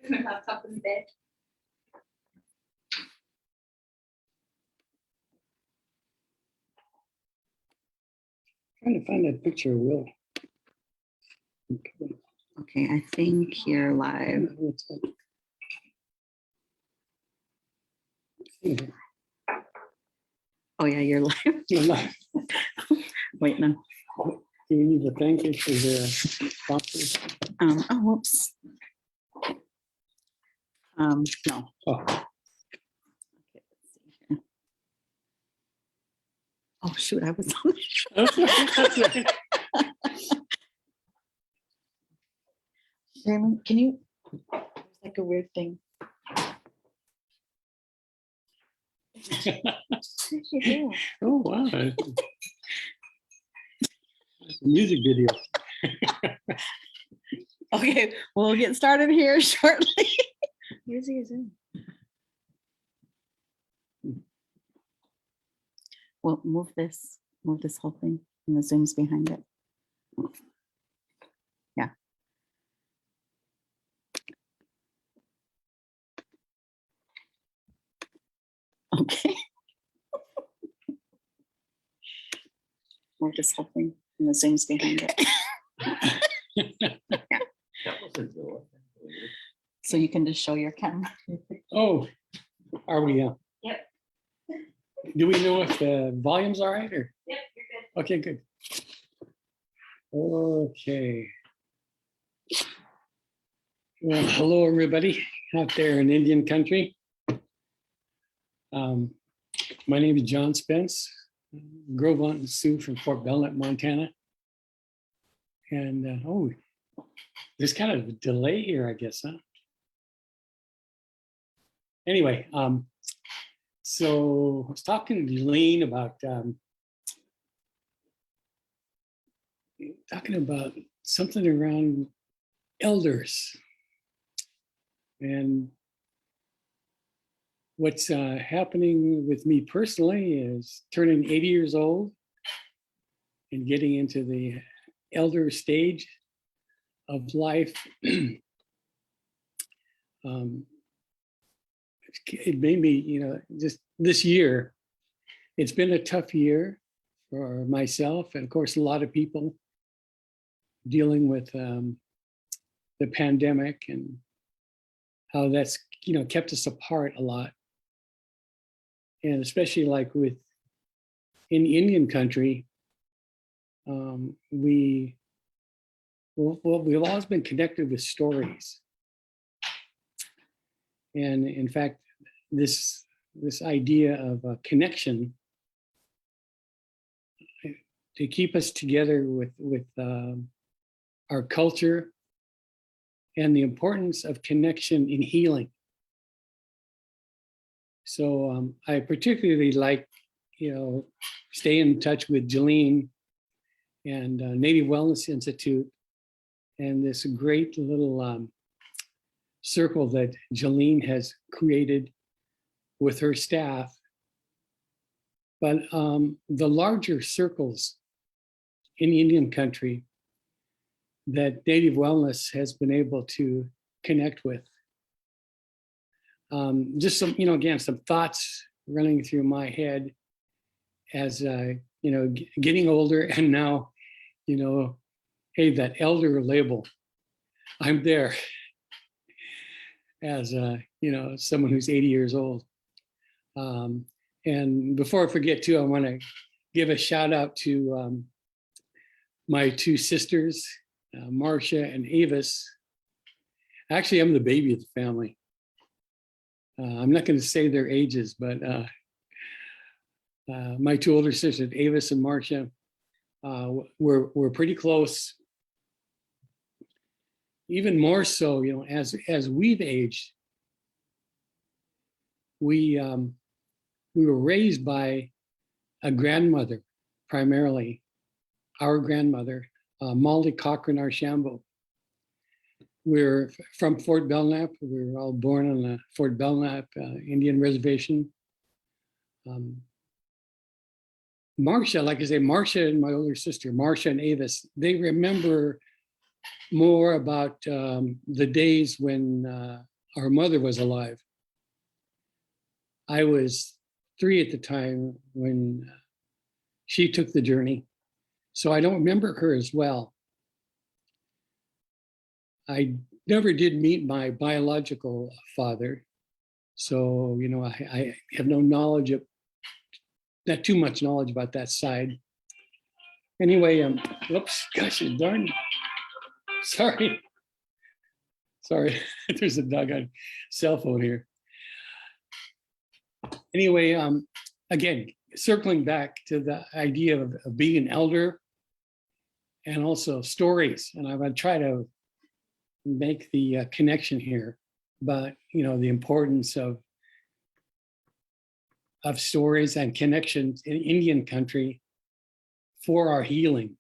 My laptop is dead. Trying to find that picture of Will. Okay, I think you're live. Oh yeah, you're live. Wait, no. Do we need to thank you for the sponsors? Oh, whoops. No. Oh, Okay, let's see here. Oh shoot, I was on that's right. Raymond, can you? There's like a weird thing. Oh, wow. Music video. Okay, we'll get started here shortly. Here's your Zoom. Well, move this whole thing, and the Zoom's behind it. Yeah. Okay. Move this whole thing, and the Zoom's behind it. So you can just show your camera. Oh, are we? Yep. Do we know if the volume's all right? Or? Yep, you're good. Okay, good. Okay. Well, hello, everybody out there in Indian country. My name is John Spence, Grove and Sioux from Fort Belknap, Montana. And there's kind of a delay here, I guess, huh? Anyway, so I was talking to Jolene about something around elders and what's happening with me personally is turning 80 years old and getting into the elder stage of life. It made me, just this year, it's been a tough year for myself and of course a lot of people dealing with the pandemic and how that's kept us apart a lot. And especially like in Indian country, we've always been connected with stories. And in fact, this idea of a connection to keep us together with our culture and the importance of connection in healing. So I particularly like, stay in touch with Jolene and Native Wellness Institute and this great little circle that Jolene has created with her staff. But the larger circles in Indian country that Native Wellness has been able to connect with. Just some, again, some thoughts running through my head as, getting older and now, hey, that elder label, I'm there as, someone who's 80 years old. And before I forget too, I want to give a shout out to my two sisters, Marcia and Avis. Actually, I'm the baby of the family. I'm not going to say their ages, but my two older sisters, Avis and Marcia, were pretty close. Even more so, as we've aged, we were raised by a grandmother, primarily our grandmother, Molly Cochran Archambault. We're from Fort Belknap. We were all born on the Fort Belknap Indian Reservation. Marcia, like I say, Marcia and my older sister, Marcia and Avis, they remember more about the days when our mother was alive. I was 3 at the time when she took the journey, so I don't remember her as well. I never did meet my biological father, so I have no knowledge of, not too much knowledge about that side. Anyway, whoops, gosh darn, sorry, there's a doggone cell phone here. Anyway, again, circling back to the idea of being an elder and also stories, and I'm going to try to make the connection here about the importance of stories and connections in Indian country for our healing.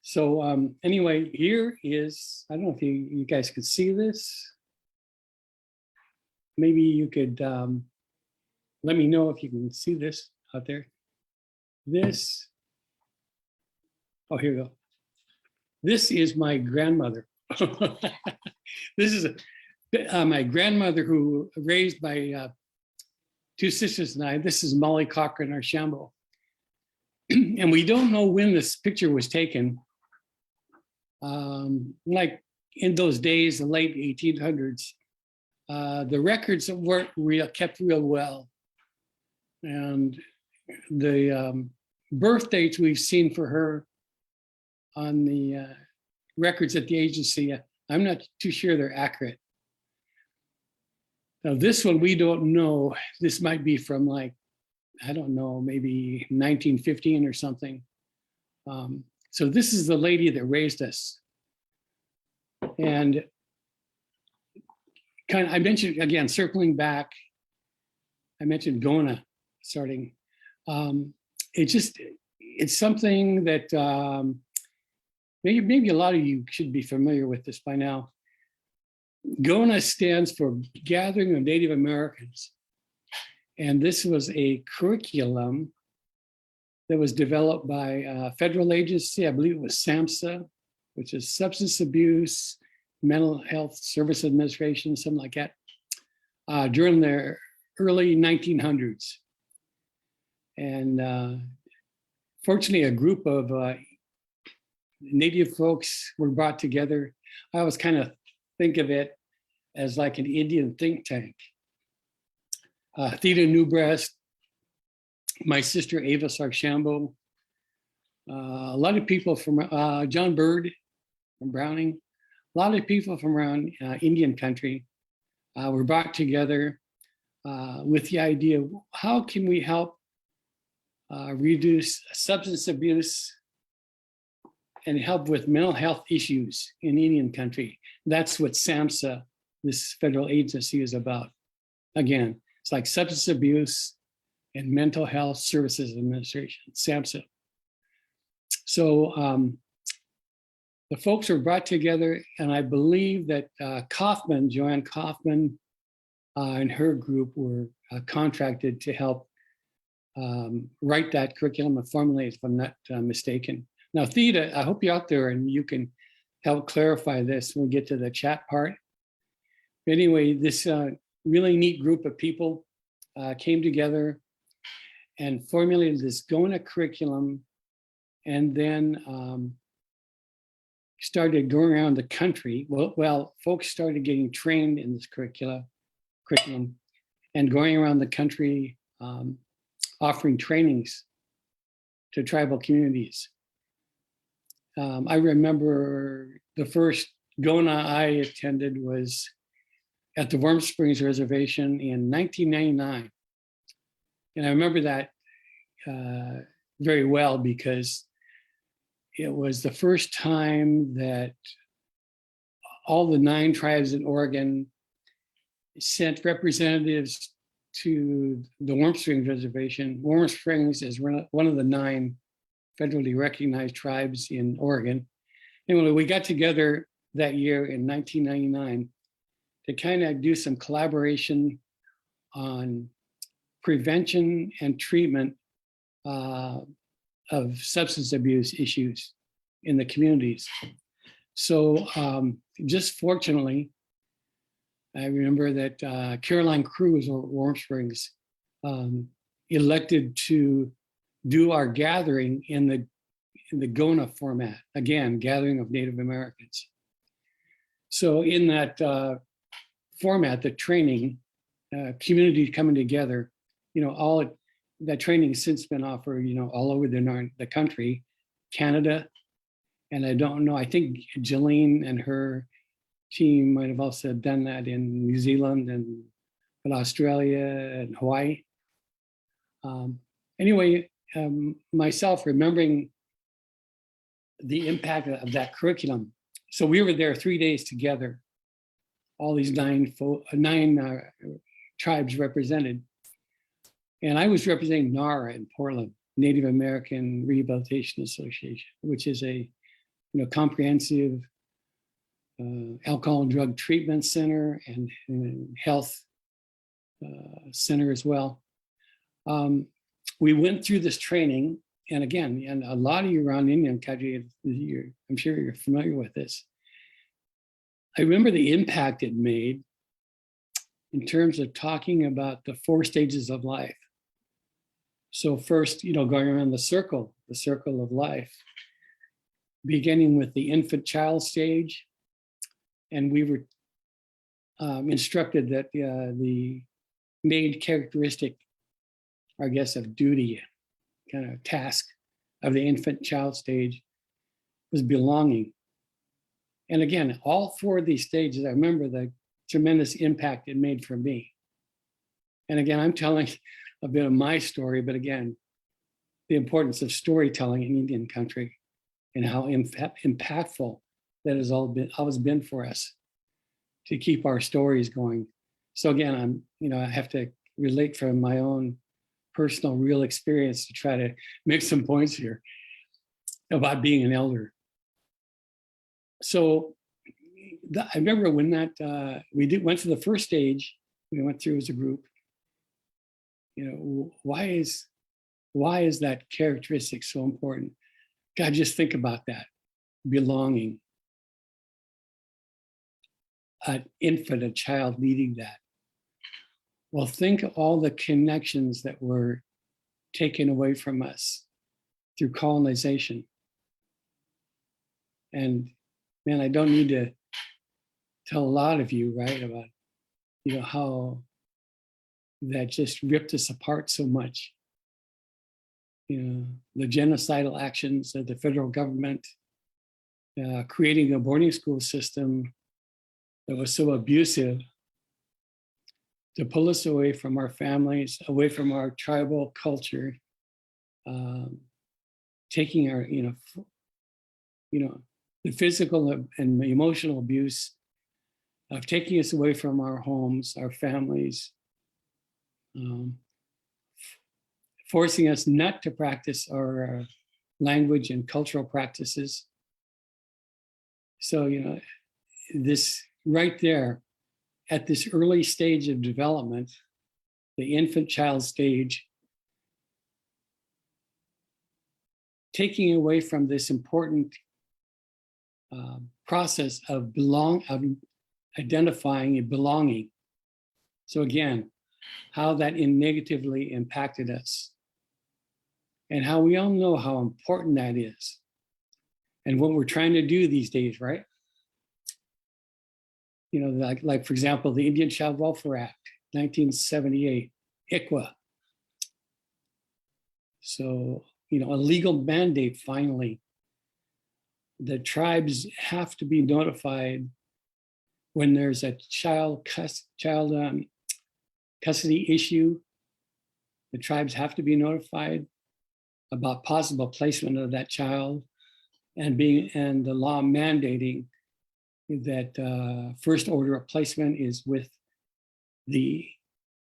So anyway, here is, I don't know if you guys could see this. Maybe you could let me know if you can see this out there. This, oh, here we go. This is my grandmother. This is my grandmother who raised my 2 sisters and I. This is Molly Cochran Archambault. And we don't know when this picture was taken. Like in those days, the late 1800s, the records weren't kept real well. And the birth dates we've seen for her on the records at the agency, I'm not too sure they're accurate. Now this one we don't know. This might be from like, I don't know, maybe 1915 or something. So this is the lady that raised us. And kind of, I mentioned, again, circling back, I mentioned Gona starting. It's something that maybe a lot of you should be familiar with this by now. Gona stands for Gathering of Native Americans. And this was a curriculum that was developed by a federal agency, I believe it was SAMHSA, which is Substance Abuse, Mental Health Service Administration, something like that, during the early 1900s. And fortunately, a group of Native folks were brought together. I always kind of think of it as like an Indian think tank. Theda Newbreast, my sister Ava Sarchambault, a lot of people from John Bird from Browning, a lot of people from around Indian country were brought together with the idea of how can we help reduce substance abuse and help with mental health issues in Indian country. That's what SAMHSA, this federal agency, is about. Again, it's like Substance Abuse and Mental Health Services Administration, SAMHSA. So the folks were brought together, and I believe that Joanne Kaufman and her group were contracted to help write that curriculum and formulate, if I'm not mistaken. Now, Theda, I hope you're out there and you can help clarify this when we get to the chat part. But anyway, this really neat group of people came together and formulated this Gona curriculum, and then started going around the country. Well, folks started getting trained in this curriculum and going around the country offering trainings to tribal communities. I remember the first Gona I attended was at the Warm Springs Reservation in 1999. And I remember that very well because it was the first time that all the 9 tribes in Oregon sent representatives to the Warm Springs Reservation. Warm Springs is one of the 9 federally recognized tribes in Oregon. Anyway, we got together that year in 1999 to kind of do some collaboration on prevention and treatment of substance abuse issues in the communities. So just fortunately, I remember that Caroline Cruz or Warm Springs elected to do our gathering in the GONA format, again, Gathering of Native Americans. So in that format, the training, community coming together, all that training has since been offered, all over the country, Canada, and I don't know, I think Jillian and her team might have also done that in New Zealand and in Australia and Hawaii. Anyway, myself remembering the impact of that curriculum. So we were there 3 days together, all these nine tribes represented. And I was representing NARA in Portland, Native American Rehabilitation Association, which is a comprehensive alcohol and drug treatment center and health center as well. We went through this training, and again, and a lot of you around Indian country, I'm sure you're familiar with this. I remember the impact it made in terms of talking about the 4 stages of life. So first, going around the circle of life, beginning with the infant child stage. And we were instructed that the main characteristic, I guess, of duty, kind of task of the infant child stage was belonging. And again, all 4 of these stages, I remember the tremendous impact it made for me. And again, I'm telling a bit of my story, but again, the importance of storytelling in Indian country and how impactful that has always been for us to keep our stories going. So again, I have to relate from my own personal real experience to try to make some points here about being an elder. So I remember when that went to the first stage, we went through as a group. Why is that characteristic so important? God, just think about that. Belonging. An infant, a child needing that. Well, think of all the connections that were taken away from us through colonization. And man, I don't need to tell a lot of you, right, about how that just ripped us apart so much. The genocidal actions of the federal government, creating a boarding school system that was so abusive to pull us away from our families, away from our tribal culture, taking our, the physical and emotional abuse of taking us away from our homes, our families, forcing us not to practice our language and cultural practices. So, this right there at this early stage of development, the infant child stage, taking away from this important process of identifying and belonging. So again, how that negatively impacted us, and how we all know how important that is, and what we're trying to do these days, right? Like for example, the Indian Child Welfare Act, 1978, ICWA. So, a legal mandate finally. The tribes have to be notified when there's a child custody issue. The tribes have to be notified about possible placement of that child, and the law mandating that first order of placement is with the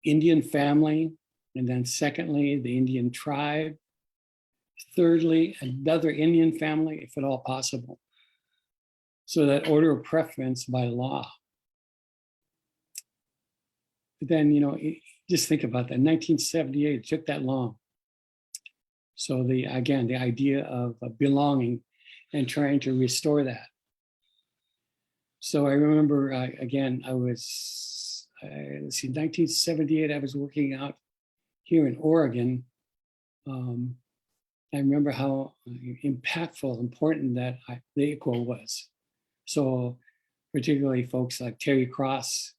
Indian family, and then secondly, the Indian tribe. Thirdly, another Indian family, if at all possible. So that order of preference by law. But then, just think about that. 1978, it took that long. So the idea of belonging. and trying to restore that. So I remember, again, I was, let's see, 1978, I was working out here in Oregon. I remember how impactful, important that the ICWA was. So particularly folks like Terry Cross,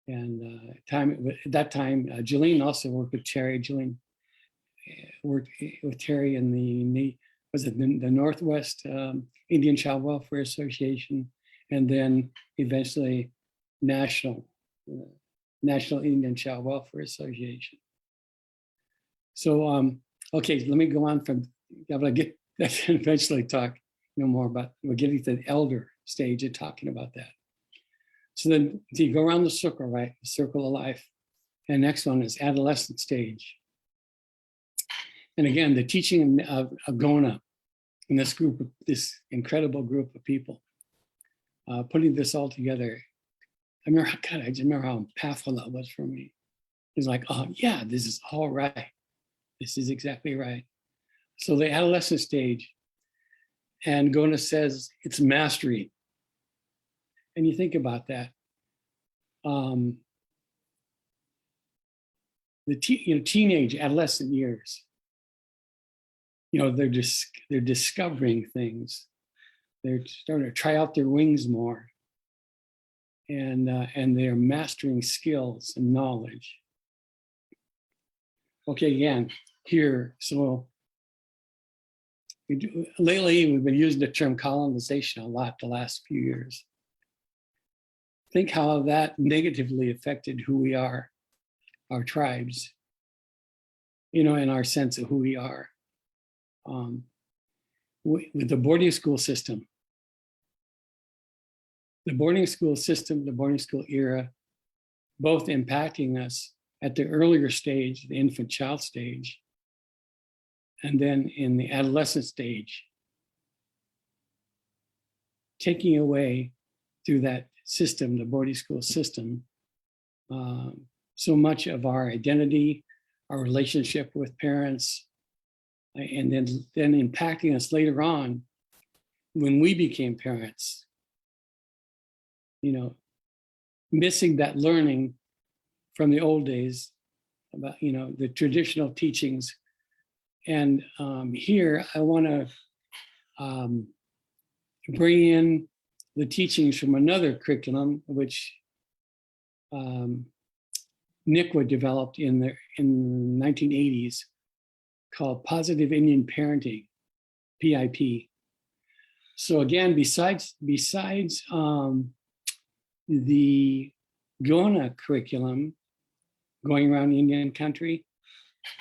and at that time, Jolene also worked with Terry. Jolene worked with Terry in the Northwest Indian Child Welfare Association, and then eventually National Indian Child Welfare Association. So, okay, let me go on from, I'm gonna get eventually talk more about, we're getting to the elder stage of talking about that. So then you go around the circle, right? The circle of life. And next one is adolescent stage. And again, the teaching of Gona and this incredible group of people, putting this all together. I just remember how impactful that was for me. It's like, oh yeah, this is all right. This is exactly right. So the adolescent stage, and Gona says it's mastery. And you think about that. Teenage, adolescent years, they're discovering things. They're starting to try out their wings more. And they're mastering skills and knowledge. Okay, again, here, so lately we've been using the term colonization a lot the last few years. Think how that negatively affected who we are, our tribes, and our sense of who we are. With the boarding school system, the boarding school era, both impacting us at the earlier stage, the infant child stage, and then in the adolescent stage, taking away through that system, the boarding school system, so much of our identity, our relationship with parents, and then impacting us later on when we became parents, missing that learning from the old days about, the traditional teachings. And here I want to bring in the teachings from another curriculum, which NICWA developed in the 1980s, called Positive Indian Parenting, PIP. So again, besides the Gona curriculum going around Indian country,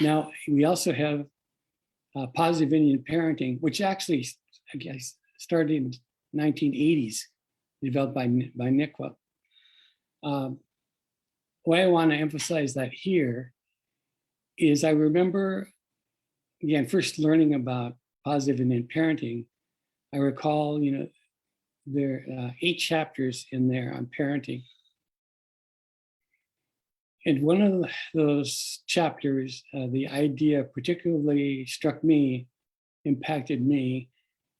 now we also have Positive Indian Parenting, which actually, I guess, started in 1980s, developed by NICWA. Why I want to emphasize that here is I remember, again, first learning about Positive Indian Parenting. I recall, there are 8 chapters in there on parenting. And one of those chapters, the idea particularly struck me, impacted me,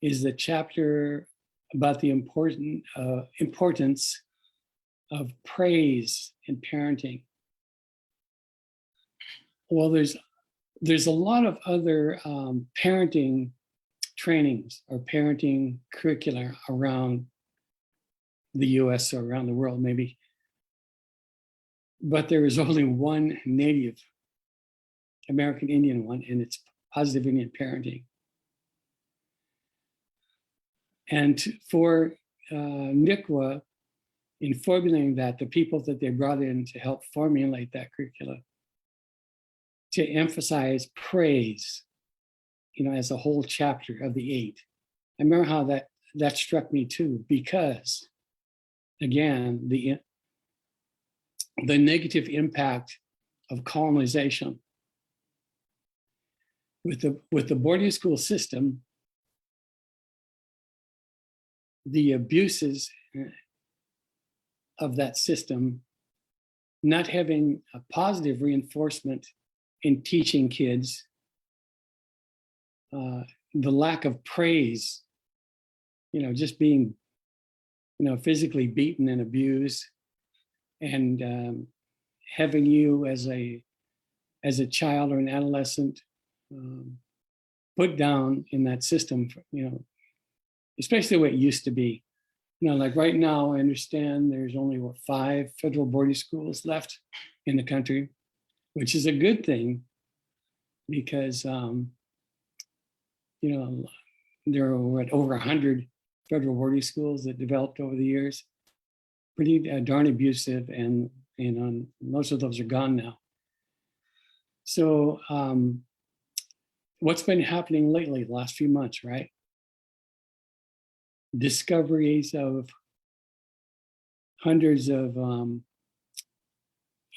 is the chapter about the importance of praise in parenting. Well, there's a lot of other parenting trainings or parenting curricula around the US or around the world maybe, but there is only one Native American Indian one, and it's Positive Indian Parenting. And for NICWA, in formulating that, the people that they brought in to help formulate that curricula, to emphasize praise, as a whole chapter of the 8. I remember how that struck me too, because again, the negative impact of colonization with the boarding school system, the abuses of that system, not having a positive reinforcement in teaching kids, the lack of praise just being, physically beaten and abused, and having you as a child or an adolescent put down in that system, especially the way it used to be. Like right now, I understand there's only 5 federal boarding schools left in the country, which is a good thing because, there are over 100 federal boarding schools that developed over the years. Pretty darn abusive, and most of those are gone now. So what's been happening lately, the last few months, right? Discoveries of hundreds of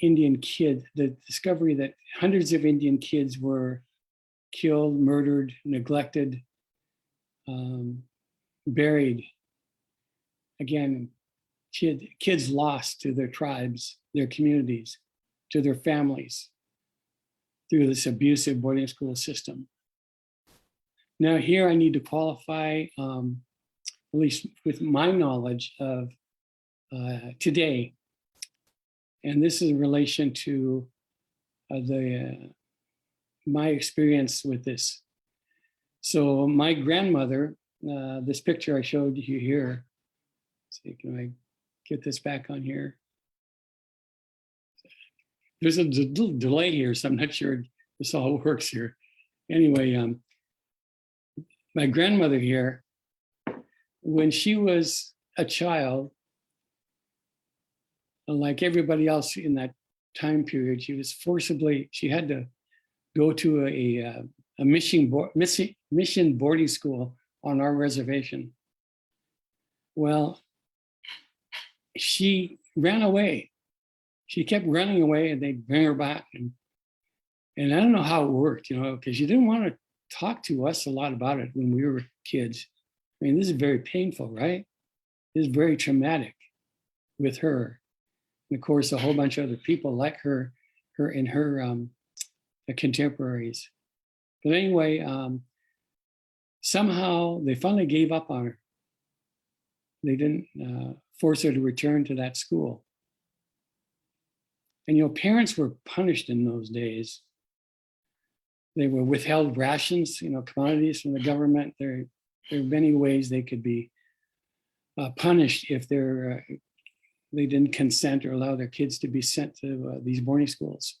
Indian kids, the discovery that hundreds of Indian kids were killed, murdered, neglected, buried. Again, kids lost to their tribes, their communities, to their families through this abusive boarding school system. Now here I need to qualify, at least with my knowledge of today, and this is in relation to my experience with this. So my grandmother, this picture I showed you here, see, can I get this back on here? There's a little delay here, so I'm not sure this all works here. Anyway, my grandmother here, when she was a child, like everybody else in that time period, she had to go to a mission boarding school on our reservation. Well, she ran away. She kept running away, and they'd bring her back. And I don't know how it worked, because she didn't want to talk to us a lot about it when we were kids. I mean, this is very painful, right? This is very traumatic with her. And of course, a whole bunch of other people like her and her contemporaries. But anyway, somehow they finally gave up on her. They didn't force her to return to that school. And parents were punished in those days. They were withheld rations, commodities from the government. There are many ways they could be punished if they didn't consent or allow their kids to be sent to these boarding schools.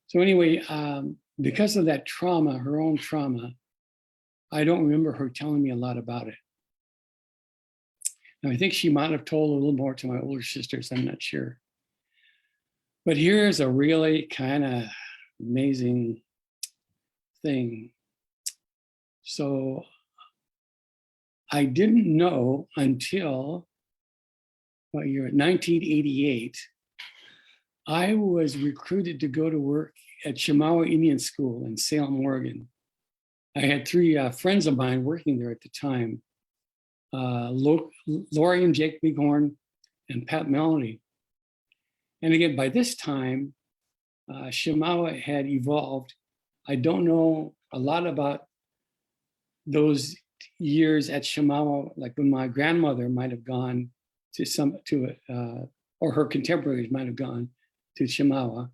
So anyway, because of that trauma, her own trauma, I don't remember her telling me a lot about it. Now, I think she might have told a little more to my older sisters, I'm not sure. But here's a really kind of amazing thing. So I didn't know until, 1988, I was recruited to go to work at Chemawa Indian School in Salem, Oregon. I had 3 friends of mine working there at the time, Lori and Jake Bighorn and Pat Melody. And again, by this time, Chemawa had evolved. I don't know a lot about those years at Chemawa, like when my grandmother might have gone or her contemporaries might have gone to Chemawa.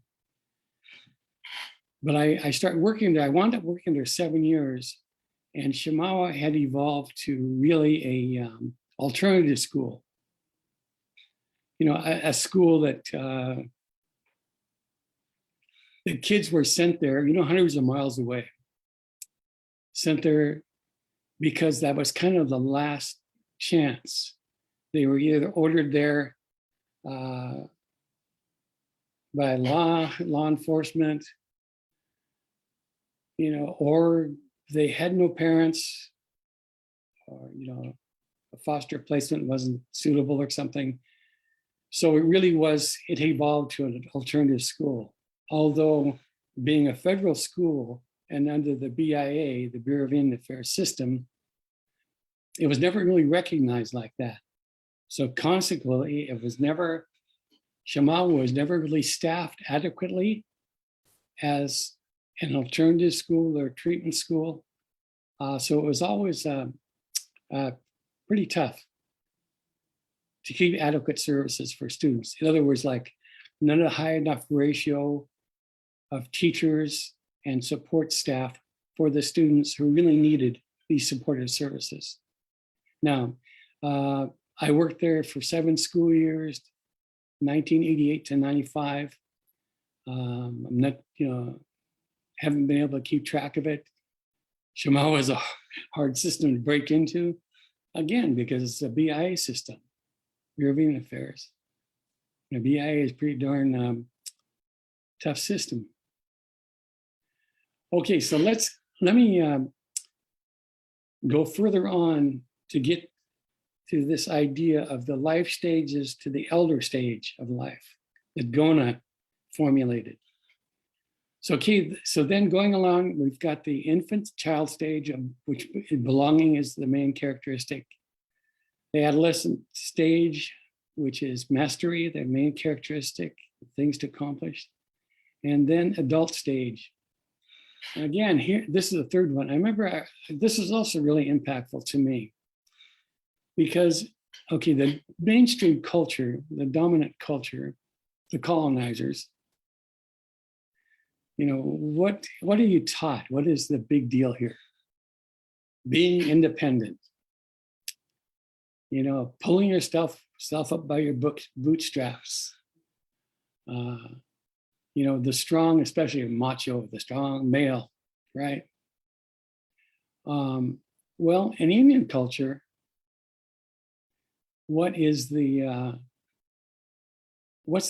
But I started working there. I wound up working there 7 years, and Chemawa had evolved to really a alternative school. A school that the kids were sent there, hundreds of miles away, sent there because that was kind of the last chance. They were either ordered there by law enforcement, or they had no parents, or, a foster placement wasn't suitable or something. So it evolved to an alternative school. Although being a federal school and under the BIA, the Bureau of Indian Affairs system, it was never really recognized like that. So consequently, Chemawa was never really staffed adequately as an alternative school or treatment school. So it was always pretty tough to keep adequate services for students. In other words, like not a high enough ratio of teachers and support staff for the students who really needed these supportive services. Now, I worked there for 7 school years, 1988 to 95. I'm not, haven't been able to keep track of it. Shema was a hard system to break into, again, because it's a BIA system, Bureau of Affairs. The BIA is pretty darn tough system. Okay, so let me go further on to get to this idea of the life stages to the elder stage of life that Gona formulated. So, okay, so then going along, we've got the infant child stage, of which belonging is the main characteristic. The adolescent stage, which is mastery, the main characteristic, things to accomplish. And then adult stage. And again, here, this is the third one. I remember this is also really impactful to me because, okay, the mainstream culture, the dominant culture, the colonizers, what are you taught? What is the big deal here? Being independent, pulling yourself up by your bootstraps. The strong, especially macho, the strong male, right? Well, in Indian culture, what's the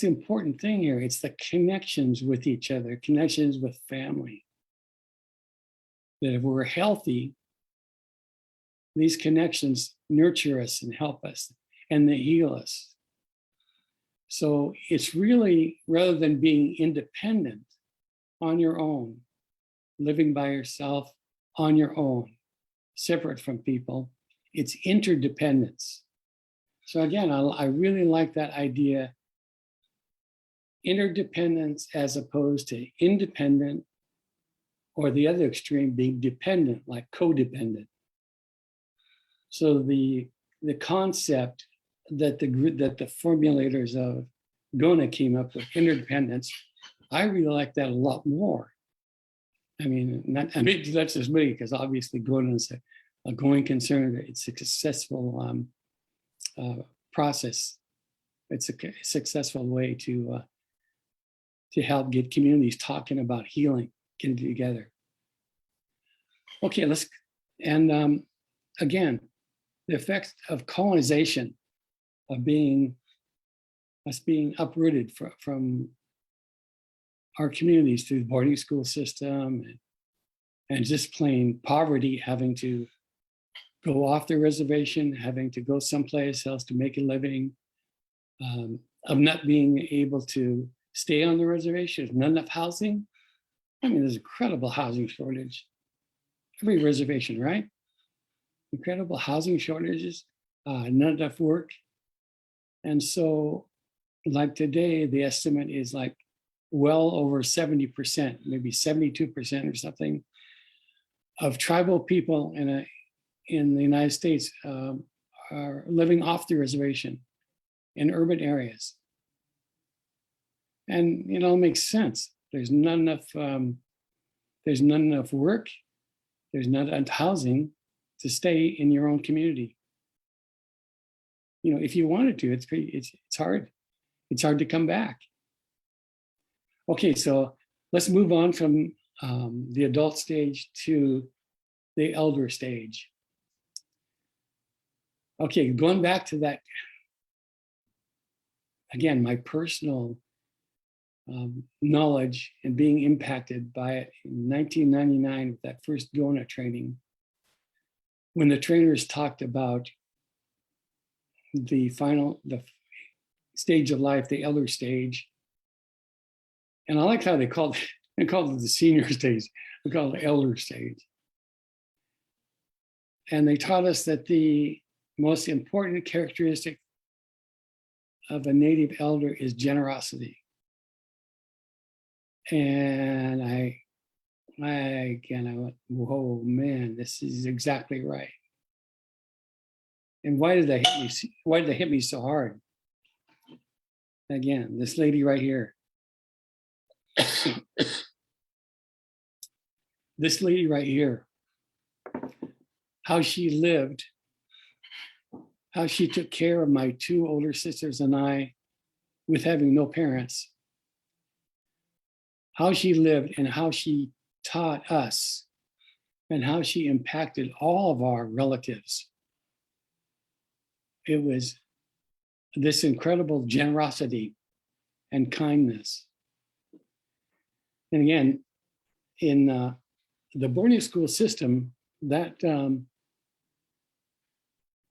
important thing here? It's the connections with each other, connections with family. That if we're healthy, these connections nurture us and help us, and they heal us. So it's really, rather than being independent on your own, living by yourself on your own, separate from people, it's interdependence. So again, I really like that idea, interdependence as opposed to independent, or the other extreme being dependent, like codependent. So the concept that the formulators of Gona came up with, interdependence, I really like that a lot more. I mean, that's just me, because obviously Gona is a going concern. It's a successful process. It's a successful way to help get communities talking about healing, getting together. Okay, again, the effects of colonization, of us being uprooted from our communities through the boarding school system and just plain poverty, having to go off the reservation, having to go someplace else to make a living, of not being able to stay on the reservation, not enough housing. I mean, there's incredible housing shortage. Every reservation, right? Incredible housing shortages, not enough work. And so, like today, the estimate is like well over 70%, maybe 72% or something, of tribal people in the United States are living off the reservation in urban areas. And it makes sense. There's not enough work, there's not enough housing to stay in your own community. If you wanted to, it's hard. It's hard to come back. Okay, so let's move on from the adult stage to the elder stage. Okay, going back to that, again, my personal knowledge and being impacted by it in 1999 with that first Gona training, when the trainers talked about the stage of life, the elder stage. And I like how they called it the senior stage. We call it the elder stage. And they taught us that the most important characteristic of a native elder is generosity. And I went, whoa, man, this is exactly right. And why did that hit me? Why did that hit me so hard? Again, this lady right here. This lady right here, how she lived, how she took care of my two older sisters and I with having no parents, how she lived and how she taught us and how she impacted all of our relatives. It was this incredible generosity and kindness. And again, in the boarding school system, that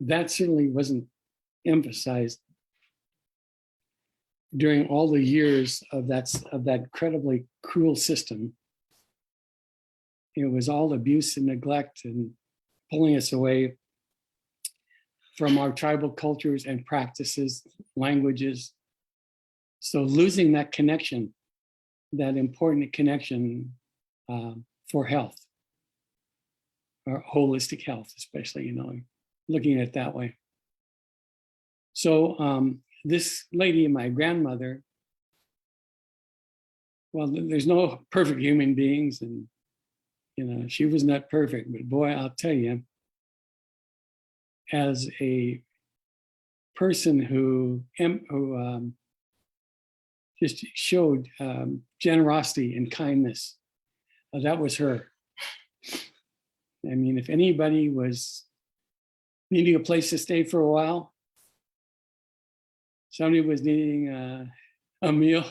certainly wasn't emphasized during all the years of that incredibly cruel system. It was all abuse and neglect and pulling us away from our tribal cultures and practices, languages. So losing that connection, that important connection for health, or holistic health, especially, looking at it that way. So this lady, my grandmother, well, there's no perfect human beings, and she was not perfect, but boy, I'll tell you, as a person who just showed generosity and kindness, that was her. I mean, if anybody was needing a place to stay for a while, somebody was needing a meal,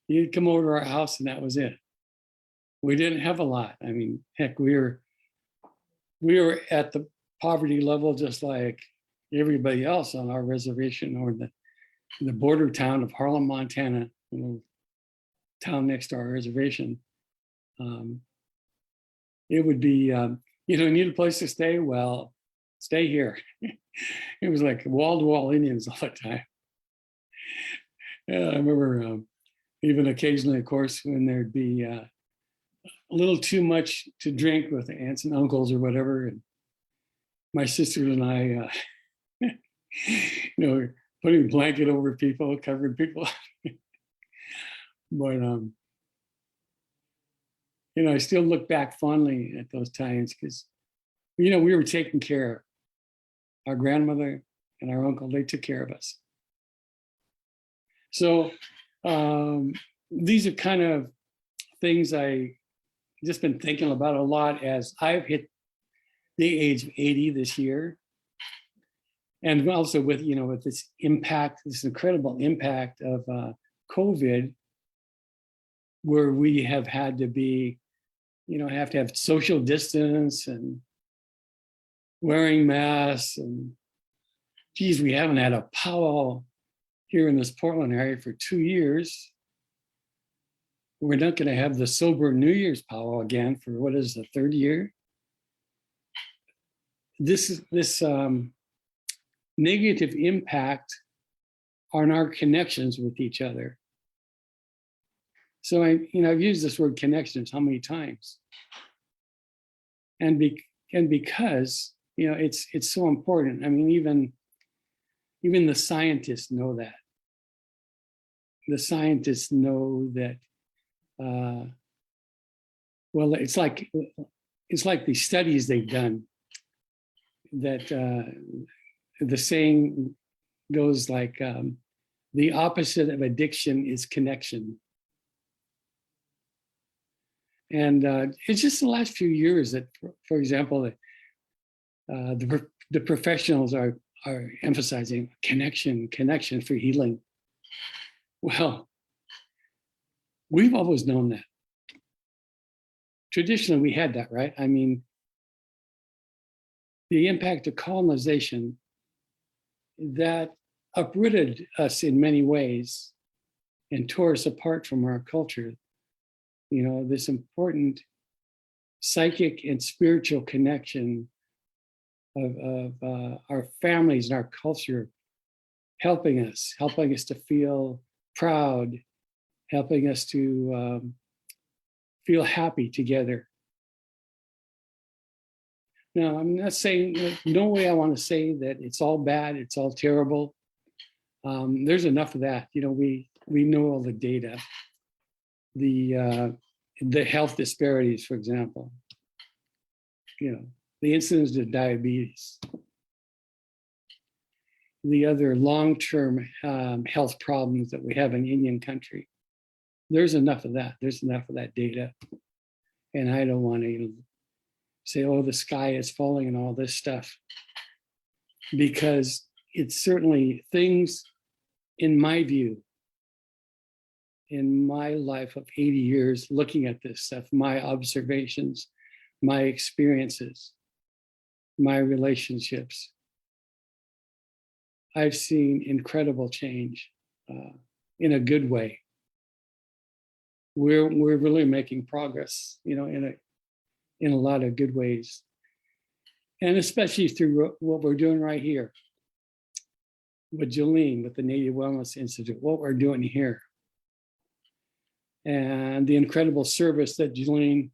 you'd come over to our house and that was it. We didn't have a lot. I mean, heck, we were at the poverty level just like everybody else on our reservation, or the border town of Harlem, Montana, town next to our reservation. It would be, need a place to stay? Well, stay here. It was like wall-to-wall Indians all the time. Yeah, I remember even occasionally, of course, when there'd be a little too much to drink with aunts and uncles or whatever, and my sisters and I, putting a blanket over people, covering people. But I still look back fondly at those times because, we were taking care of our grandmother and our uncle. They took care of us. So these are kind of things I just been thinking about a lot as I've hit the age of 80 this year. And also with, with this impact, this incredible impact of COVID, where we have had to be, have to have social distance and wearing masks. And geez, we haven't had a powwow here in this Portland area for 2 years. We're not going to have the sober New Year's powwow again for what is the third year. This negative impact on our connections with each other. So I've used this word connections how many times? And because it's so important. I mean, even the scientists know that. The scientists know that. Well, it's like the studies they've done that the saying goes like the opposite of addiction is connection. And it's just the last few years that, for example, the professionals are emphasizing connection for healing. Well, we've always known that. Traditionally, we had that, right? I mean, the impact of colonization that uprooted us in many ways and tore us apart from our culture. This important psychic and spiritual connection of our families and our culture helping us to feel proud, helping us to feel happy together. Now, I'm not saying, no way I want to say that it's all bad, it's all terrible. There's enough of that. You know, we know all the data. The health disparities, for example. You know, the incidence of diabetes. The other long-term health problems that we have in Indian country. There's enough of that. There's enough of that data. And I don't want to say, oh, the sky is falling and all this stuff. Because it's certainly things, in my view, in my life of 80 years looking at this stuff, my observations, my experiences, my relationships, I've seen incredible change in a good way. We're really making progress, you know, in a lot of good ways, and especially through what we're doing right here with Jolene, with the Native Wellness Institute, what we're doing here, and the incredible service that Jolene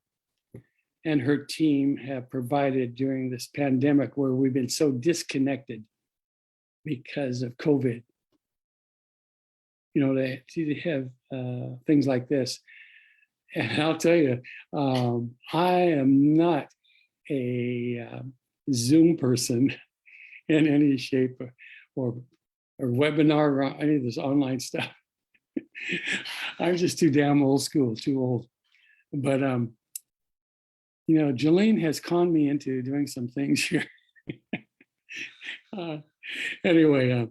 and her team have provided during this pandemic, where we've been so disconnected because of COVID. You know, they have things like this. And I'll tell you, I am not a Zoom person in any shape or webinar or any of this online stuff. I'm just too damn old school, too old. But, you know, Jolene has conned me into doing some things here. Anyway,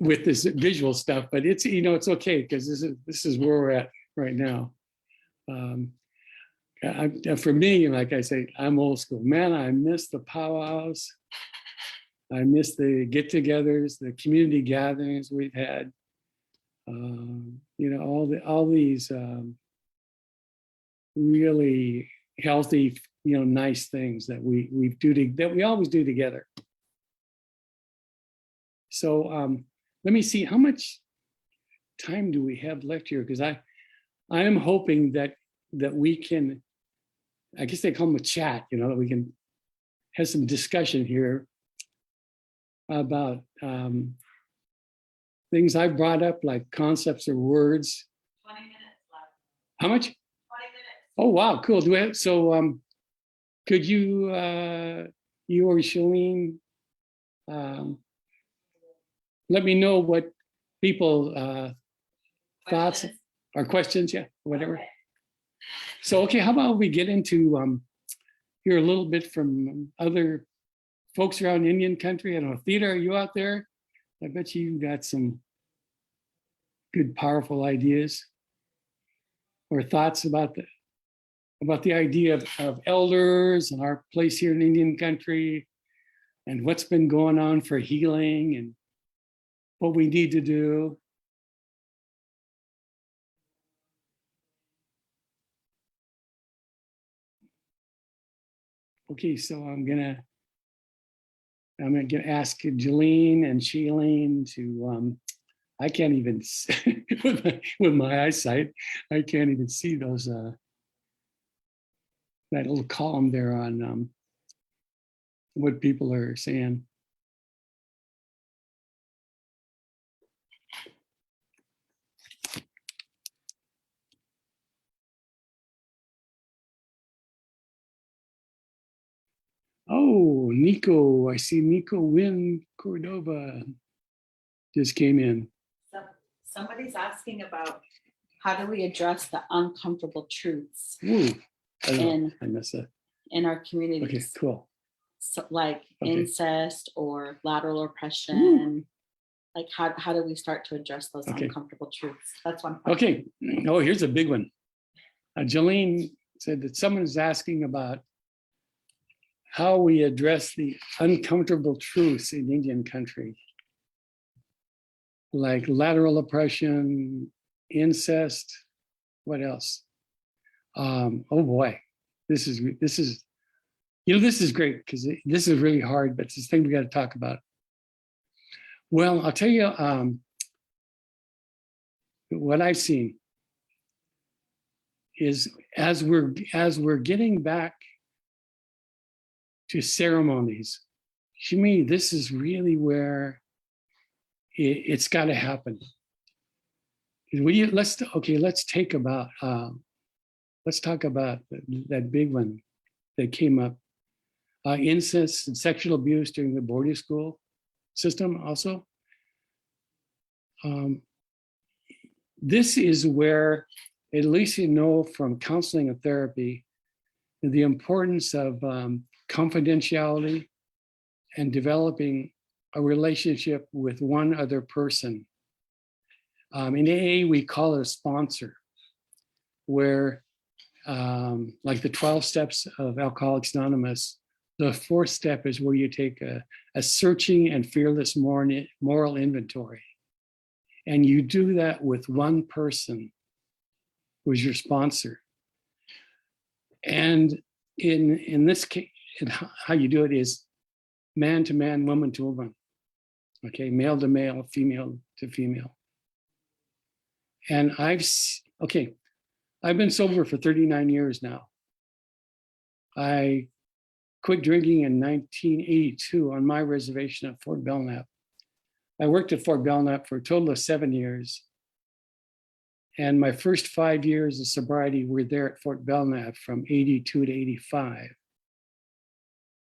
with this visual stuff, but it's, you know, it's okay, because this is where we're at right now. For me, like I say, I'm old school. Man, I miss the powwows. I miss the get-togethers, the community gatherings we've had. You know, all these really healthy, you know, nice things that we always do together. So let me see, how much time do we have left here? Because I am hoping that we can, I guess they call them a chat, you know, that we can have some discussion here about things I brought up, like concepts or words. 20 minutes left. How much? 20 minutes. Oh, wow, cool. Do we have, so could you, you or Shalene, let me know what people thoughts Questions? or questions, yeah, whatever. Okay. So, okay, how about we get into hear a little bit from other folks around Indian country. I don't know, Theta, are you out there? I bet you got some good, powerful ideas or thoughts about the idea of elders and our place here in Indian country and what's been going on for healing and what we need to do. Okay, so I'm gonna ask Jolene and Shailene to, I can't even, with my eyesight, I can't even see those, that little column there on what people are saying. Oh, Nico, I see Nico Win Cordova just came in. So somebody's asking about how do we address the uncomfortable truths Ooh, in I missed that. our Okay, communities, cool. so like Okay. incest or lateral oppression. Like how do we start to address those Okay. uncomfortable truths? That's one question. Okay. Oh, here's a big one. Jolene said that someone is asking about how we address the uncomfortable truths in Indian country, like lateral oppression, incest. What else? Oh boy, this is you know, this is great because this is really hard, but it's this thing we got to talk about. Well, I'll tell you what I've seen is as we're getting back to ceremonies. To me, this is really where it's got to happen. Let's talk about that big one that came up. Incest and sexual abuse during the boarding school system also. This is where, at least you know from counseling and therapy, the importance of confidentiality and developing a relationship with one other person. In AA, we call it a sponsor, where like the 12 steps of Alcoholics Anonymous, the fourth step is where you take a searching and fearless moral inventory. And you do that with one person who's your sponsor. And in this case, how you do it is man to man, woman to woman. Okay, male to male, female to female. And I've been sober for 39 years now. I quit drinking in 1982 on my reservation at Fort Belknap. I worked at Fort Belknap for a total of 7 years. And my first 5 years of sobriety were there at Fort Belknap from 82 to 85,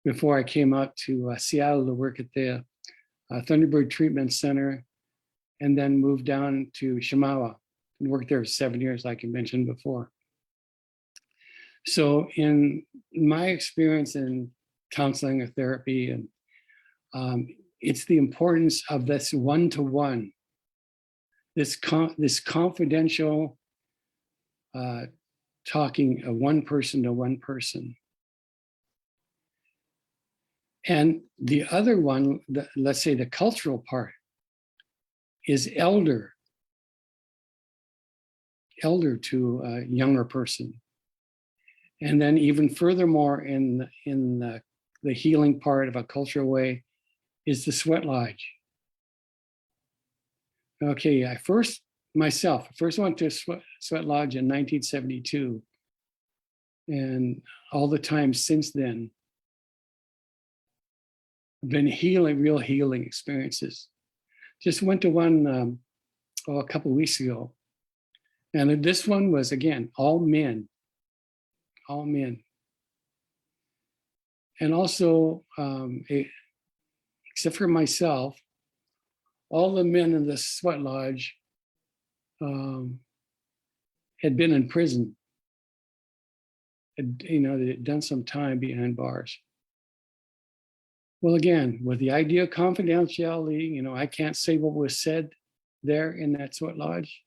before I came out to Seattle to work at the Thunderbird Treatment Center, and then moved down to Shamawa and worked there 7 years, like I mentioned before. So in my experience in counseling or therapy, and it's the importance of this one-to-one, this confidential talking of one person to one person. And the other one, let's say the cultural part, is elder to a younger person. And then even furthermore in the healing part of a cultural way is the sweat lodge. Okay, I first went to sweat lodge in 1972. And all the time since then, I've been real healing experiences. Just went to one a couple of weeks ago. And this one was, again, all men. And also, except for myself, all the men in the sweat lodge had been in prison. They had done some time behind bars. Well, again, with the idea of confidentiality, I can't say what was said there in that sweat lodge,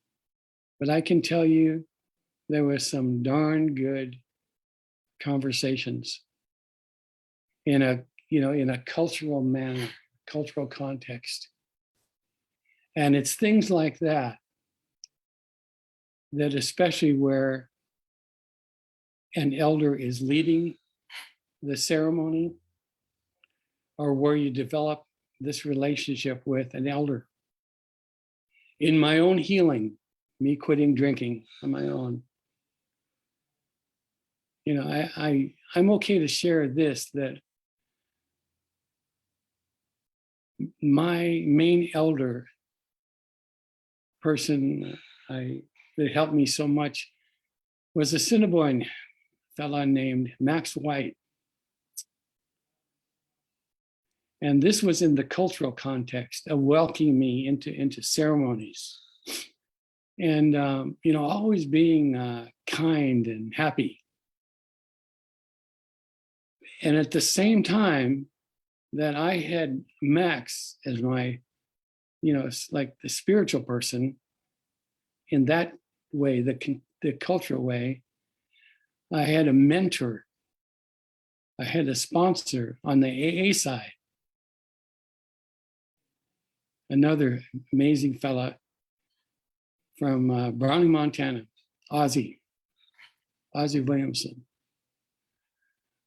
but I can tell you there was some darn good conversations in a cultural manner, cultural context. And it's things like that especially where an elder is leading the ceremony, or where you develop this relationship with an elder. In my own healing, me quitting drinking on my own, I'm okay to share this, that my main elder person that helped me so much was a Assiniboine fella named Max White. And this was in the cultural context of welcoming me into ceremonies. And, always being kind and happy. And at the same time that I had Max as my, like the spiritual person, in that way, the cultural way, I had a mentor. I had a sponsor on the AA side. Another amazing fella from Browning, Montana, Ozzy Williamson.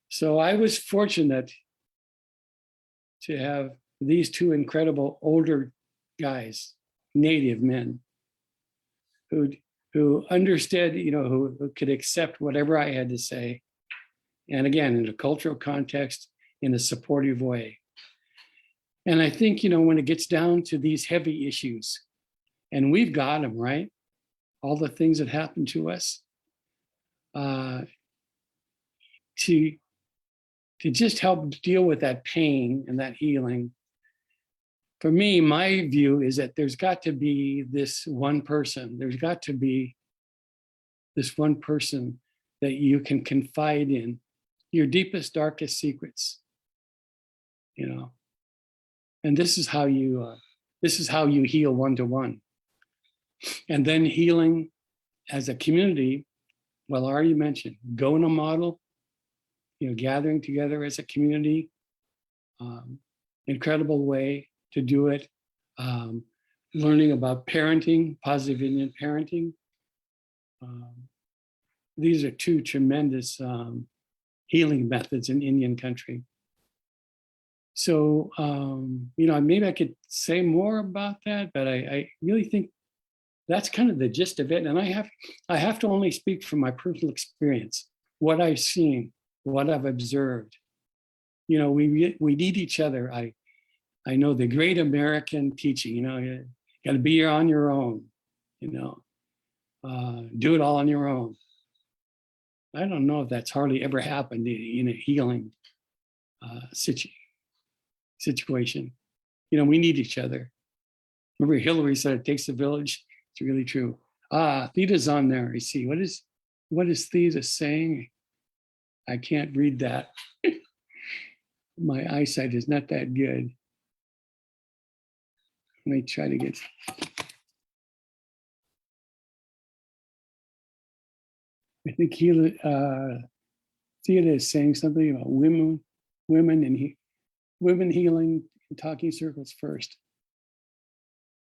So I was fortunate to have these two incredible older guys, native men, who understood, who could accept whatever I had to say. And again, in a cultural context, in a supportive way. And I think, when it gets down to these heavy issues, and we've got them, right? All the things that happen to us, to just help deal with that pain and that healing. For me, my view is that there's got to be this one person. There's got to be this one person that you can confide in your deepest, darkest secrets. And this is how you heal one-to-one. And then healing as a community, well, I already mentioned, go in a model, gathering together as a community, incredible way to do it. Learning about parenting, positive Indian parenting. These are two tremendous healing methods in Indian country. So, maybe I could say more about that, but I really think that's kind of the gist of it. And I have to only speak from my personal experience, what I've seen, what I've observed. We need each other. I know the great American teaching, you got to be on your own, do it all on your own. I don't know if that's hardly ever happened in a healing situation. We need each other. Remember Hillary said it takes a village. It's really true. Theta's on there. I see. What is Theta saying? I can't read that. My eyesight is not that good. Let me try to get. I think Theta is saying something about women healing in talking circles first,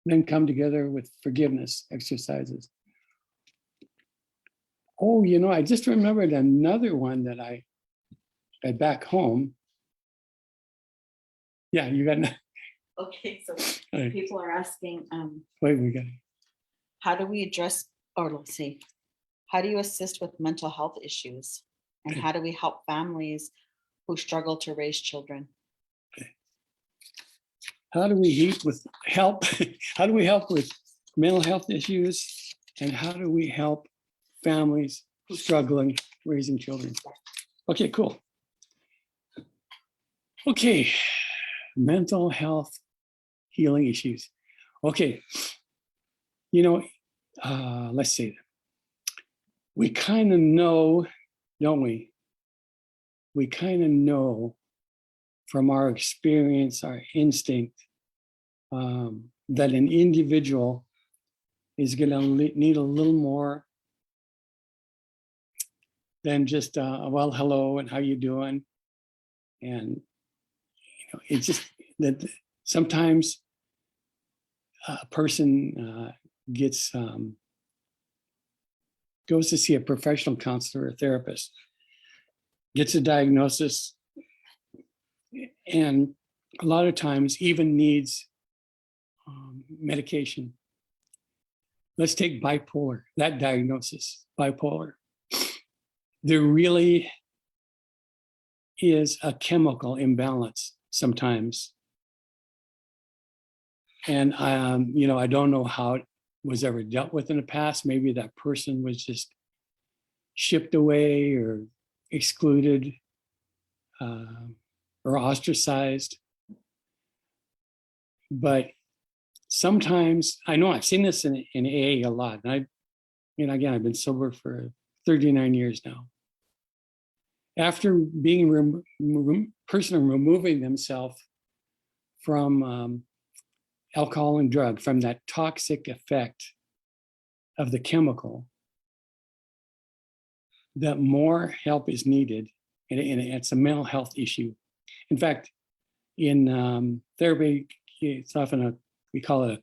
then come together with forgiveness exercises. Oh, I just remembered another one that I back home. Yeah, you got. Okay, so Right. people are asking, Wait, we got. how do we address, or let's see, how do you assist with mental health issues? And Okay. how do we help families who struggle to raise children? How do we help? How do we help with mental health issues? And how do we help families struggling raising children? Okay, cool. Okay, mental health healing issues. Okay, let's see. We kind of know, don't we? We kind of know from our experience, our instinct, that an individual is going to need a little more than just, well, hello, and how you doing? And, it's just that sometimes a person goes to see a professional counselor or therapist, gets a diagnosis, and a lot of times even needs medication. Let's take bipolar, that diagnosis, bipolar. There really is a chemical imbalance sometimes. And, I don't know how it was ever dealt with in the past. Maybe that person was just shipped away or excluded or ostracized. But sometimes, I know I've seen this in AA a lot. And again, I've been sober for 39 years now. After being person removing themselves from alcohol and drug, from that toxic effect of the chemical, that more help is needed, and it's a mental health issue. In fact, in therapy, it's often we call it a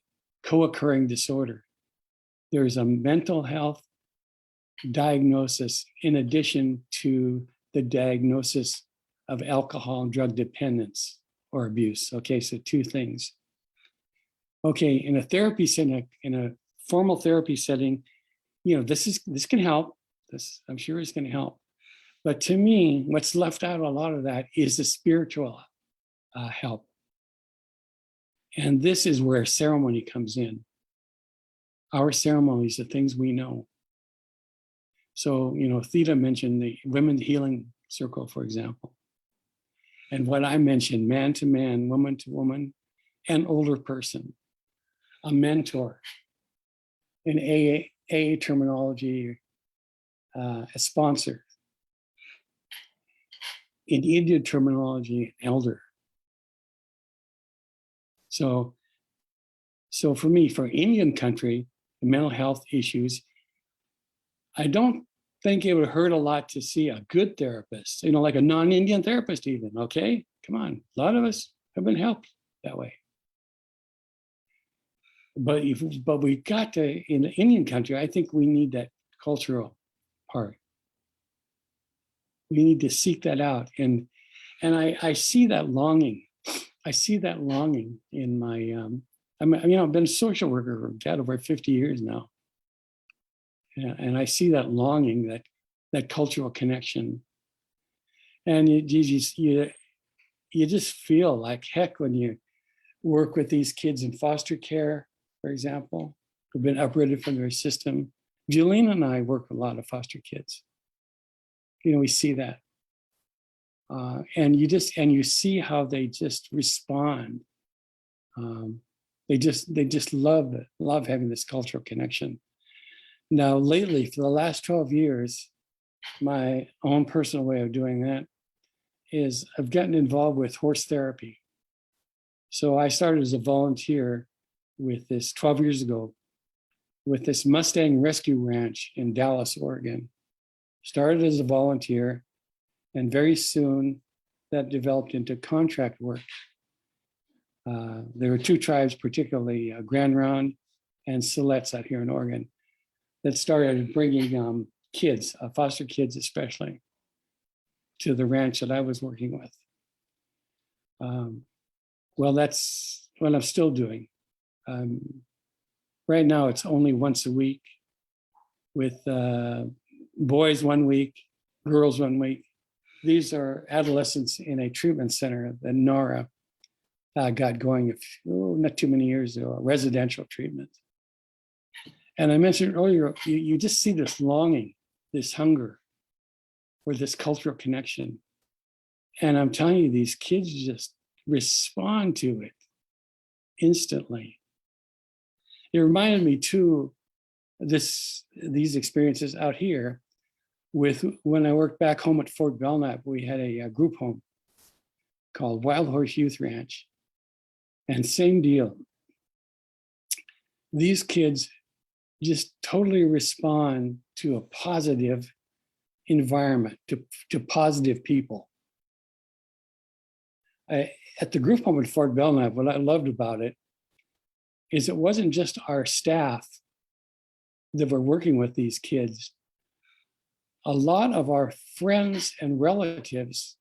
co-occurring disorder. There's a mental health diagnosis in addition to the diagnosis of alcohol and drug dependence or abuse. Okay, so two things. Okay, in a therapy setting, in a formal therapy setting, this can help. This, I'm sure, is going to help. But to me, what's left out a lot of that is the spiritual help. And this is where ceremony comes in. Our ceremonies, the things we know. So, Theta mentioned the Women's Healing Circle, for example. And what I mentioned, man to man, woman to woman, an older person, a mentor, in AA terminology, a sponsor. In Indian terminology, an elder. So for me, for Indian country, the mental health issues, I don't think it would hurt a lot to see a good therapist, like a non-Indian therapist even, okay? Come on, a lot of us have been helped that way. But we got to, in the Indian country, I think we need that cultural part. We need to seek that out. And I see that longing. I see that longing in my, I've been a social worker for over 50 years now. And I see that longing, that cultural connection. And you just feel like heck when you work with these kids in foster care, for example, who've been uprooted from their system. Julian and I work with a lot of foster kids. We see that. And you see how they just respond. They just love having this cultural connection. Now, lately, for the last 12 years, my own personal way of doing that is I've gotten involved with horse therapy. So I started as a volunteer with this 12 years ago with this Mustang Rescue Ranch in Dallas, Oregon. Started as a volunteer, and very soon that developed into contract work. There were two tribes, particularly Grand Round and Siletz out here in Oregon, that started bringing kids, foster kids especially, to the ranch that I was working with. Well, that's what I'm still doing. Right now, it's only once a week with boys 1 week, girls 1 week. These are adolescents in a treatment center that Nora got going not too many years ago, a residential treatment. And I mentioned earlier, you just see this longing, this hunger for this cultural connection. And I'm telling you, these kids just respond to it instantly. It reminded me too, these experiences out here with when I worked back home at Fort Belknap. We had a group home called Wild Horse Youth Ranch. And same deal. These kids just totally respond to a positive environment, to positive people. At the group home at Fort Belknap, what I loved about it is it wasn't just our staff that were working with these kids. A lot of our friends and relatives,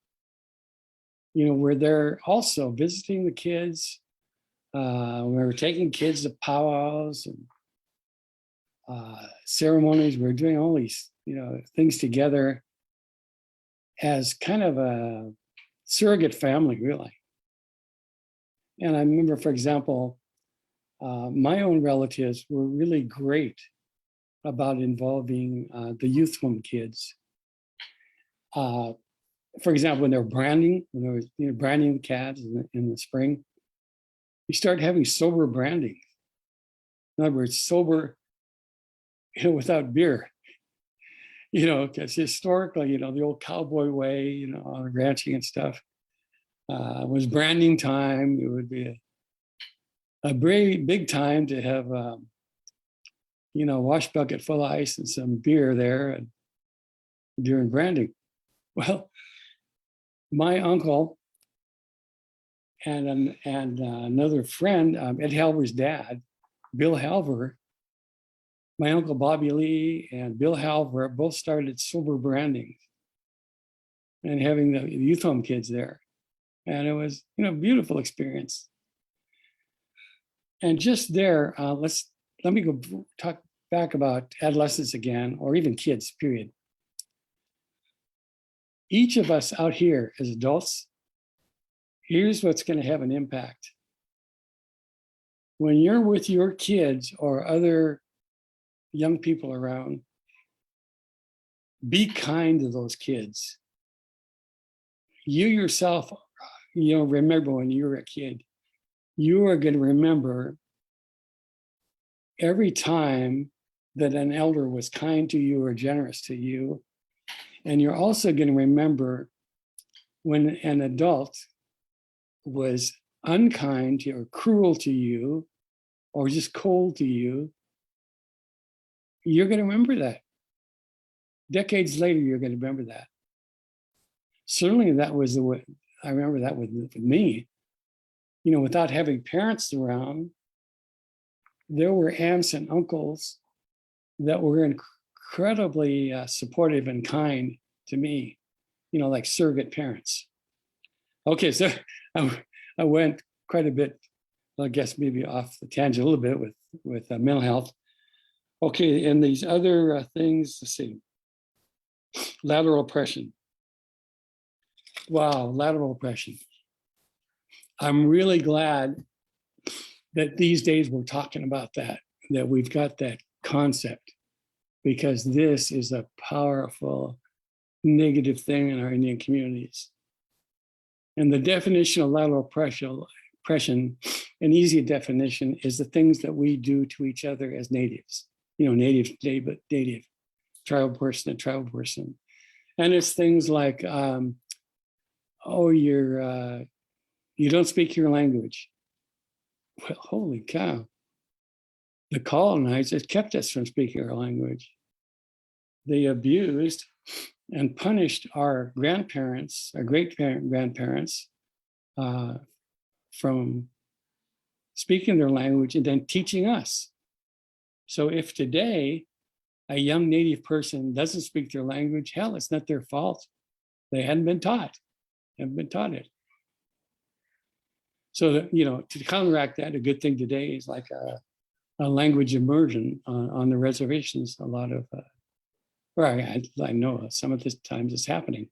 were there also visiting the kids. We were taking kids to powwows and ceremonies. We were doing all these, things together as kind of a surrogate family, really. And I remember, for example, my own relatives were really great about involving the youth home kids. For example, when they were branding, when they were branding the calves in the spring, we started having sober branding. In other words, sober, without beer. Because historically, the old cowboy way, on ranching and stuff, was branding time. It would be a very big time to have, wash bucket full of ice and some beer there during branding. Well, my uncle and another friend, Ed Halver's dad, Bill Halver, my uncle Bobby Lee and Bill Halver both started sober branding and having the youth home kids there. And it was, a beautiful experience. And just there, let me go talk back about adolescents again, or even kids, period. each of us out here as adults, here's what's going to have an impact. When you're with your kids or other young people around, be kind to those kids. You yourself, remember when you were a kid, you are going to remember every time that an elder was kind to you or generous to you. And you're also going to remember when an adult was unkind or cruel to you or just cold to you. You're going to remember that. Decades later, you're going to remember that. Certainly that was the way, I remember that with me. Without having parents around, there were aunts and uncles that were incredibly supportive and kind to me, like surrogate parents. Okay, so I went quite a bit, I guess maybe off the tangent a little bit with mental health. Okay, and these other things, let's see. Lateral oppression. Wow, lateral oppression. I'm really glad that these days we're talking about that we've got that concept, because this is a powerful negative thing in our Indian communities. And the definition of lateral oppression, an easy definition, is the things that we do to each other as natives, native, tribal person to tribal person. And it's things like, you don't speak your language. Well, holy cow. The colonizers kept us from speaking our language. They abused and punished our grandparents, our great-grandparents, from speaking their language and then teaching us. So if today a young native person doesn't speak their language, hell, it's not their fault. They hadn't been taught it. So, to counteract that, a good thing today is like a language immersion on the reservations. A lot of, I know some of the times it's happening.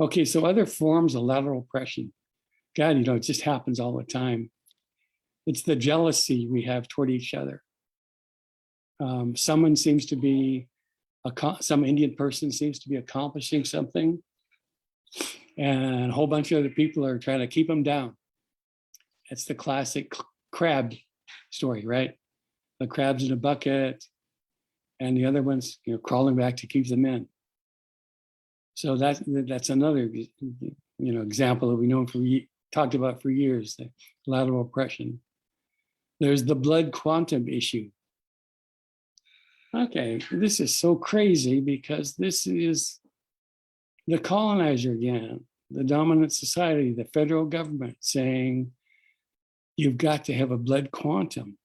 Okay, so other forms of lateral oppression. God, it just happens all the time. It's the jealousy we have toward each other. Someone seems to be, some Indian person seems to be accomplishing something, and a whole bunch of other people are trying to keep them down. It's the classic crab story, right? The crab's in a bucket, and the other one's crawling back to keep them in. So that's another example that we know talked about for years, the lateral oppression. There's the blood quantum issue. Okay, this is so crazy because this is the colonizer again, the dominant society, the federal government saying, you've got to have a blood quantum.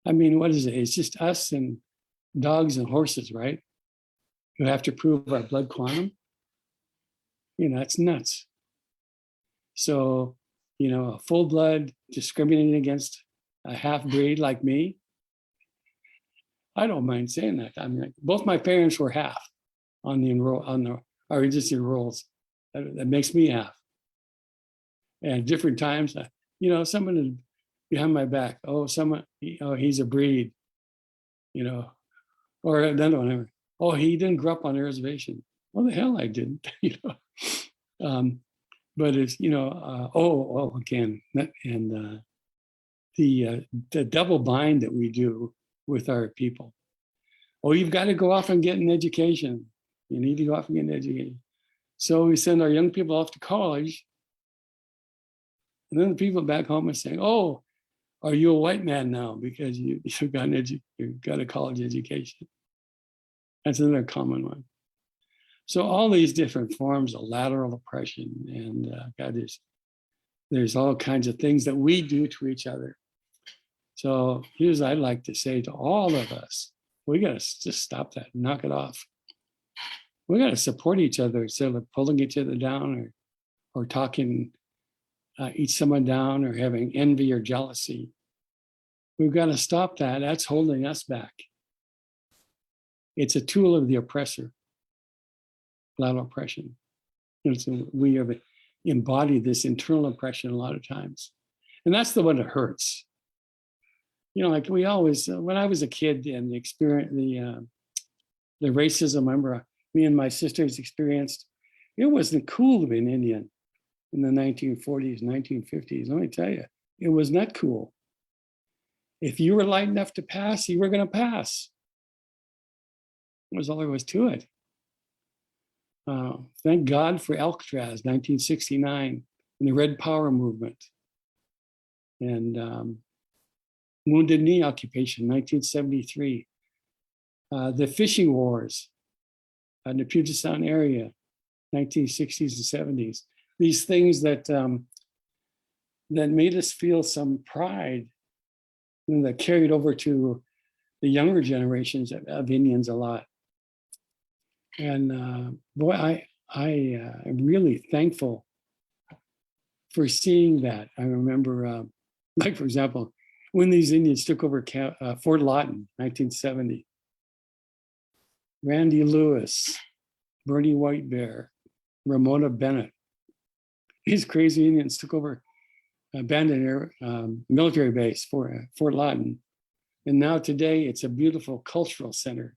I mean, what is it? It's just us and dogs and horses, right? Who have to prove our blood quantum. It's nuts. So, a full blood discriminating against a half breed like me, I don't mind saying that. I mean, both my parents were half on our registered rolls. That makes me half. And different times, someone is behind my back. Oh, he's a breed, or another one. Oh, he didn't grow up on a reservation. Well, the hell I didn't, But it's, again, and the double bind that we do with our people. Oh, you've got to go off and get an education. You need to go off and get an education. So we send our young people off to college. And then the people back home are saying, oh, are you a white man now because you've got a college education? That's another common one. So all these different forms of lateral oppression, and there's all kinds of things that we do to each other. So here's what I'd like to say to all of us. We got to just stop that, knock it off. We got to support each other instead of pulling each other down or talking someone down or having envy or jealousy. We've got to stop that. That's holding us back. It's a tool of the oppressor. lateral oppression. So we have embodied this internal oppression a lot of times. And that's the one that hurts. Like we always, when I was a kid and experienced the racism, I remember me and my sisters experienced, it wasn't cool to be an Indian in the 1940s, 1950s. Let me tell you, it was not cool. If you were light enough to pass, you were going to pass. That was all there was to it. Thank God for Alcatraz, 1969, and the Red Power movement. And Wounded Knee occupation, 1973. The fishing wars in the Puget Sound area, 1960s and 70s. These things that made us feel some pride, and that carried over to the younger generations of Indians a lot. And boy, I am really thankful for seeing that. I remember, like for example, when these Indians took over Fort Lawton, 1970. Randy Lewis, Bernie White Bear, Ramona Bennett. These crazy Indians took over abandoned military base for Fort Lawton. And now today it's a beautiful cultural center.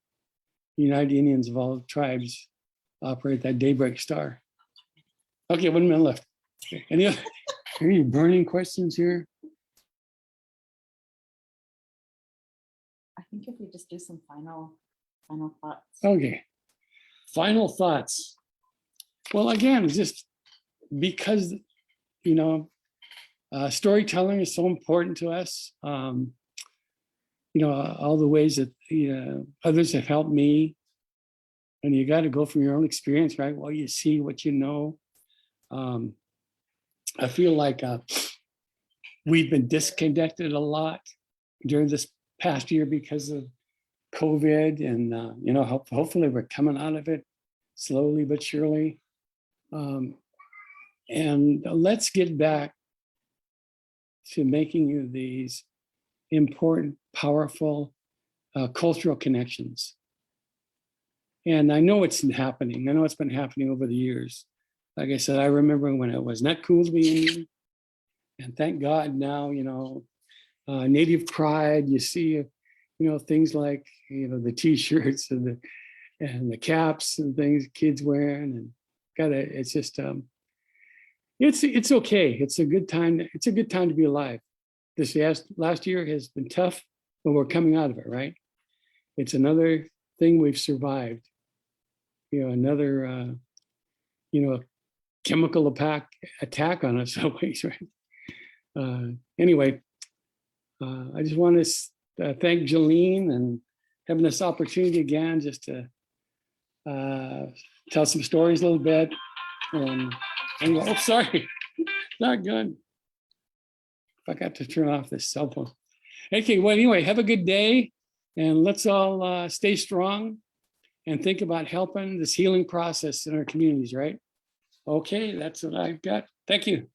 United Indians of all tribes operate that Daybreak Star. Okay, 1 minute left. Okay. Any burning questions here? I think if we just do some final thoughts. Okay, final thoughts. Well, again, just because, storytelling is so important to us. All the ways that others have helped me, and you got to go from your own experience, right? Well, you see what you know. I feel like we've been disconnected a lot during this past year because of COVID, and hopefully we're coming out of it slowly but surely. And let's get back to making these important, powerful cultural connections. And I know it's happening. I know it's been happening over the years. Like I said, I remember when it was not cool to be Indian. And thank God now, Native pride, you see, things like, the t-shirts and the caps and things kids wearing, and it's just, it's okay. It's a good time. It's a good time to be alive. This last year has been tough, but we're coming out of it, right? It's another thing we've survived. Another, chemical attack on us always, right? Anyway, I just want to thank Jolene and having this opportunity again, just to tell some stories a little bit. And oh, sorry, not good. I got to turn off this cell phone. Okay, well, anyway, have a good day, and let's all stay strong and think about helping this healing process in our communities, right? Okay, that's what I've got. Thank you.